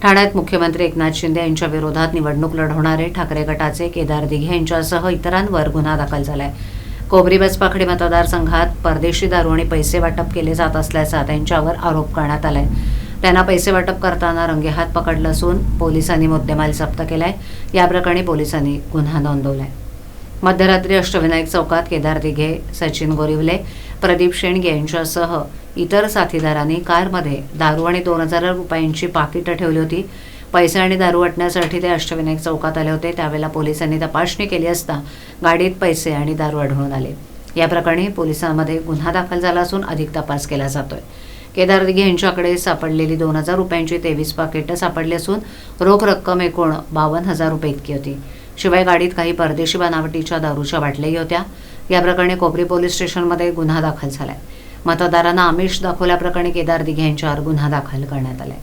ठाण्यात मुख्यमंत्री एकनाथ शिंदे यांच्या विरोधात निवडणूक लढवणारे ठाकरे गटाचे केदार दिघे यांच्यासह इतरांवर गुन्हा दाखल झालाय। कोबरी बसपाखडी मतदारसंघात परदेशी दारू आणि पैसे वाटप केले जात असल्याचा त्यांच्यावर आरोप करण्यात आलाय। त्यांना पैसे वाटप करताना रंगेहात पकडलं असून पोलिसांनी मुद्देमाल जप्त केलाय। या प्रकरणी पोलिसांनी गुन्हा नोंदवलाय। मध्यरात्री अष्टविनायक चौकात केदार दिघे, सचिन गोरिवले, प्रदीप शेंडगे यांच्यासह इतर साथीदारांनी कारमध्ये दारू आणि 2,000 रुपयांची पाकिटं ठेवली होती। पैसे आणि दारू वाटण्यासाठी ते अष्टविनायक चौकात आले होते। त्यावेळेला पोलिसांनी तपासणी केली असता गाडीत पैसे आणि दारू आढळून आले। या प्रकरणी पोलिसांमध्ये गुन्हा दाखल झाला असून अधिक तपास केला जातोय। केदार दिघे यांच्याकडे सापडलेली 2,000 रुपयांची 23 पाकिटं सापडली असून रोख रक्कम एकूण 52,000 रुपये इतकी होती। शिवाय गाडीत काही परदेशी बनावटीच्या दारूच्या बाटल्याही होत्या। या प्रकरणी कोपरी पोलीस स्टेशनमध्ये गुन्हा दाखल झालाय। मतदारांना आमिष दाखवल्याप्रकरणी केदार दिघे यांच्यावर गुन्हा दाखल करण्यात आलाय।